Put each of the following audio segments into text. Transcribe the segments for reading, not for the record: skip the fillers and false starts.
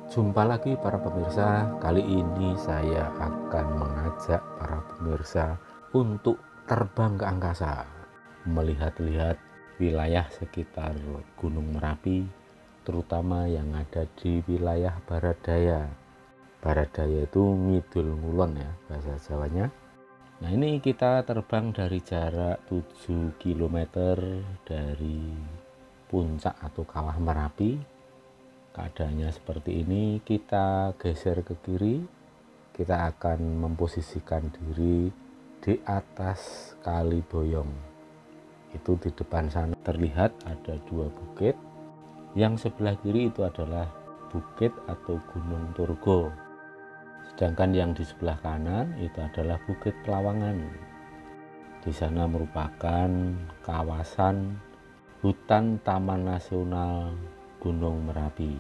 Jumpa lagi para pemirsa. Kali ini saya akan mengajak para pemirsa untuk terbang ke angkasa, melihat-lihat wilayah sekitar Gunung Merapi, terutama yang ada di wilayah Barat Daya. Barat Daya itu ngidul ngulon ya bahasa Jawanya. Nah, ini kita terbang dari jarak 7 km dari puncak atau kawah Merapi. Keadaannya seperti ini, kita geser ke kiri, kita akan memposisikan diri di atas Kali Boyong. Itu di depan sana terlihat ada dua bukit. Yang sebelah kiri itu adalah bukit atau Gunung Turgo. Sedangkan yang di sebelah kanan itu adalah Bukit Pelawangan. Di sana merupakan kawasan hutan Taman Nasional Gunung Merapi.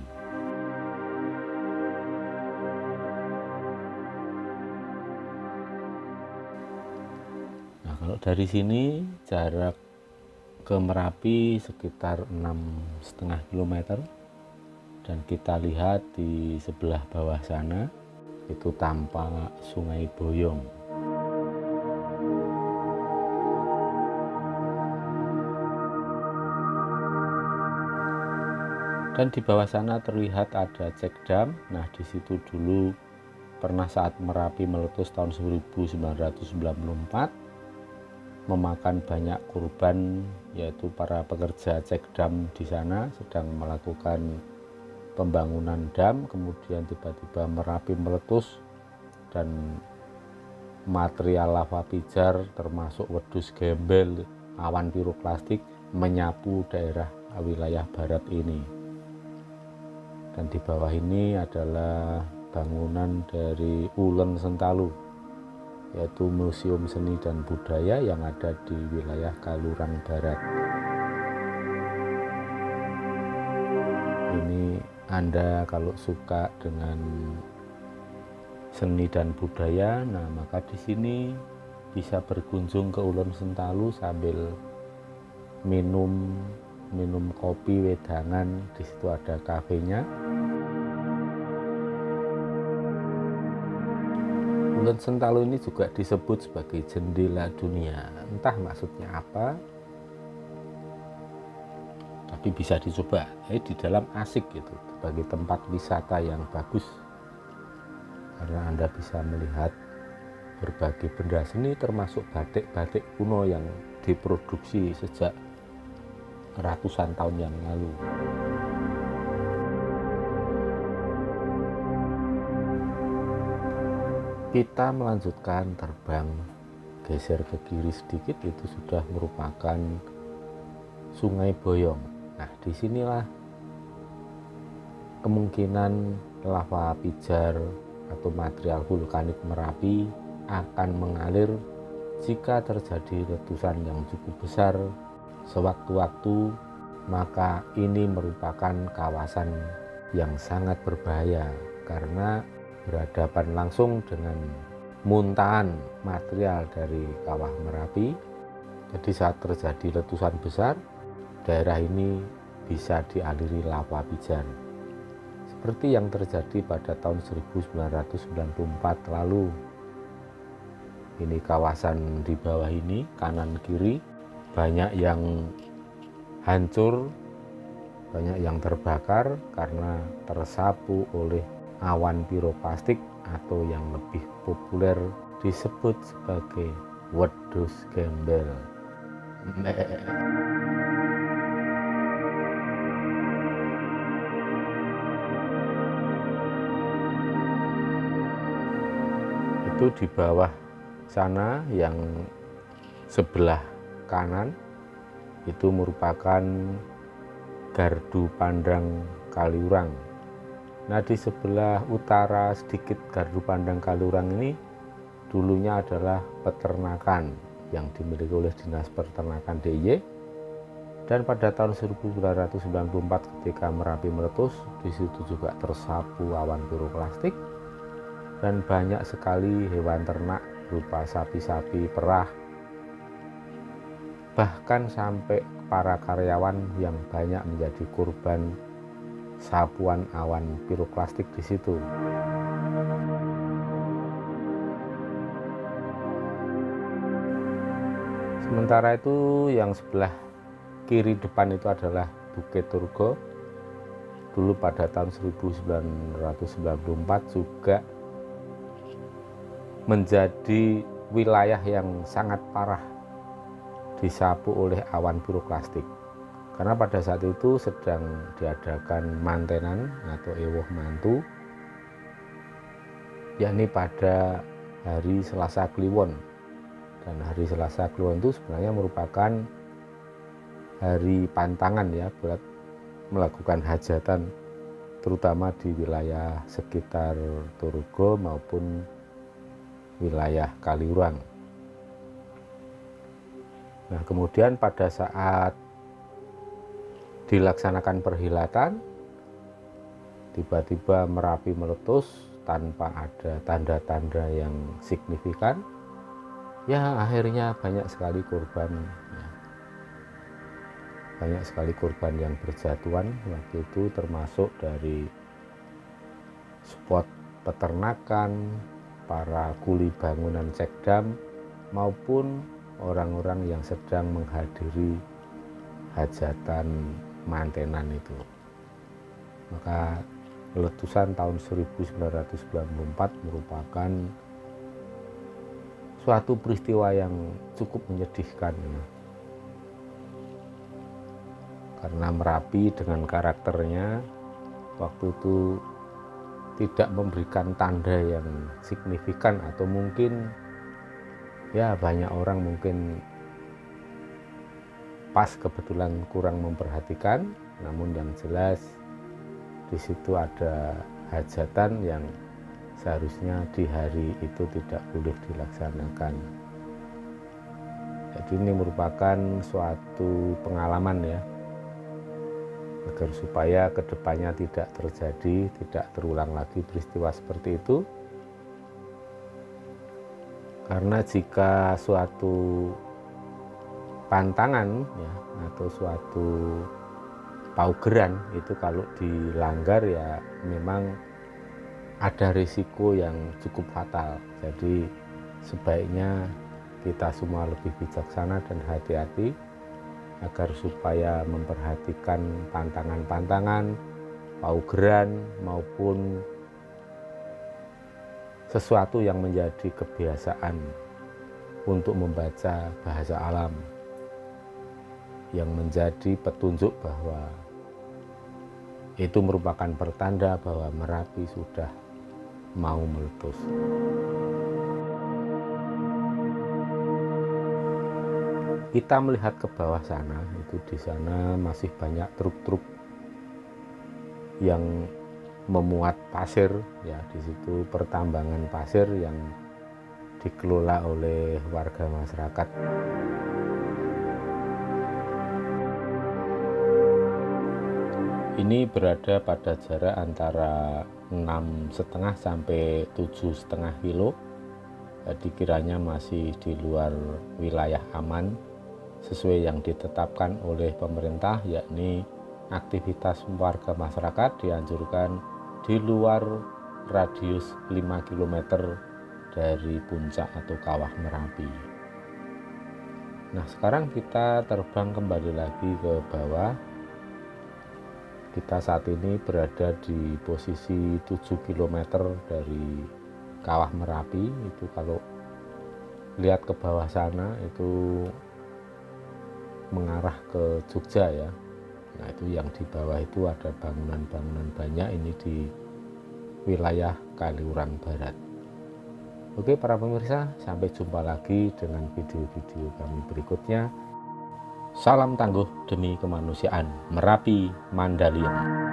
Nah, kalau dari sini jarak ke Merapi sekitar 6,5 km, dan kita lihat di sebelah bawah sana itu tampak Sungai Boyong. Dan di bawah sana terlihat ada cek dam. Nah, di situ dulu pernah saat Merapi meletus tahun 1994 memakan banyak korban, yaitu para pekerja cek dam di sana sedang melakukan pembangunan dam, kemudian tiba-tiba Merapi meletus dan material lava pijar termasuk wedus gembel, awan piroklastik menyapu daerah wilayah barat ini. Dan di bawah ini adalah bangunan dari Ulen Sentalu, yaitu Museum Seni dan Budaya yang ada di wilayah Kalurang Barat. Ini Anda kalau suka dengan seni dan budaya, nah maka di sini bisa berkunjung ke Ulen Sentalu sambil minum kopi wedangan. Di situ ada kafenya. Ulen Sentalu ini juga disebut sebagai jendela dunia. Entah maksudnya apa, tapi bisa dicoba. Di dalam asik gitu, sebagai tempat wisata yang bagus, karena Anda bisa melihat berbagai benda seni termasuk batik-batik kuno yang diproduksi sejak ratusan tahun yang lalu. Kita melanjutkan terbang, geser ke kiri sedikit, itu sudah merupakan Sungai Boyong. Nah, disinilah kemungkinan lava pijar atau material vulkanik Merapi akan mengalir jika terjadi letusan yang cukup besar sewaktu-waktu. Maka ini merupakan kawasan yang sangat berbahaya karena berhadapan langsung dengan muntahan material dari kawah Merapi. Jadi saat terjadi letusan besar, daerah ini bisa dialiri lava pijar, seperti yang terjadi pada tahun 1994 lalu. Ini kawasan di bawah ini, kanan kiri, banyak yang hancur, banyak yang terbakar karena tersapu oleh awan piroklastik atau yang lebih populer disebut sebagai wedus gembel. Itu di bawah sana yang sebelah kanan itu merupakan Gardu Pandang Kaliurang. Nah, di sebelah utara sedikit Gardu Pandang Kaliurang ini dulunya adalah peternakan yang dimiliki oleh Dinas Peternakan DIY. Dan pada tahun 1994 ketika Merapi meletus, di situ juga tersapu awan piroklastik dan banyak sekali hewan ternak berupa sapi-sapi perah, bahkan sampai para karyawan yang banyak menjadi korban sapuan awan piroklastik di situ. Sementara itu yang sebelah kiri depan itu adalah Bukit Turgo. Dulu pada tahun 1994 juga menjadi wilayah yang sangat parah disapu oleh awan piroklastik. Karena pada saat itu sedang diadakan mantenan atau ewoh mantu, yakni pada hari Selasa Kliwon. Dan hari Selasa Kliwon itu sebenarnya merupakan hari pantangan ya buat melakukan hajatan, terutama di wilayah sekitar Turgo maupun wilayah Kaliurang. Nah, kemudian pada saat dilaksanakan perhilatan, tiba-tiba Merapi meletus tanpa ada tanda-tanda yang signifikan. Ya, akhirnya banyak sekali korban ya. Banyak sekali korban yang berjatuhan waktu itu, termasuk dari spot peternakan, para kuli bangunan cekdam, maupun orang-orang yang sedang menghadiri hajatan mantenan itu. Maka letusan tahun 1994 merupakan suatu peristiwa yang cukup menyedihkan ya. Karena Merapi dengan karakternya waktu itu tidak memberikan tanda yang signifikan, atau mungkin ya banyak orang mungkin pas kebetulan kurang memperhatikan. Namun yang jelas di situ ada hajatan yang seharusnya di hari itu tidak boleh dilaksanakan. Jadi ini merupakan suatu pengalaman ya, agar supaya kedepannya tidak terjadi, tidak terulang lagi peristiwa seperti itu. Karena jika suatu pantangan ya, atau suatu paugeran itu kalau dilanggar ya memang ada risiko yang cukup fatal. Jadi sebaiknya kita semua lebih bijaksana dan hati-hati agar supaya memperhatikan pantangan-pantangan, paugeran maupun sesuatu yang menjadi kebiasaan untuk membaca bahasa alam yang menjadi petunjuk bahwa itu merupakan pertanda bahwa Merapi sudah mau meletus. Kita melihat ke bawah sana, itu di sana masih banyak truk-truk yang memuat pasir ya, di situ pertambangan pasir yang dikelola oleh warga masyarakat. Ini berada pada jarak antara 6,5 sampai 7,5 kilo. Jadi kiranya masih di luar wilayah aman sesuai yang ditetapkan oleh pemerintah, yakni aktivitas warga masyarakat dianjurkan di luar radius 5 km dari puncak atau kawah Merapi. Nah, sekarang kita terbang kembali lagi ke bawah. Kita saat ini berada di posisi 7 km dari kawah Merapi. Itu kalau lihat ke bawah sana itu mengarah ke Jogja ya. Nah, itu yang di bawah itu ada bangunan-bangunan banyak, ini di wilayah Kaliurang Barat. Oke para pemirsa, sampai jumpa lagi dengan video-video kami berikutnya. Salam tangguh demi kemanusiaan, Merapi Mandaliling.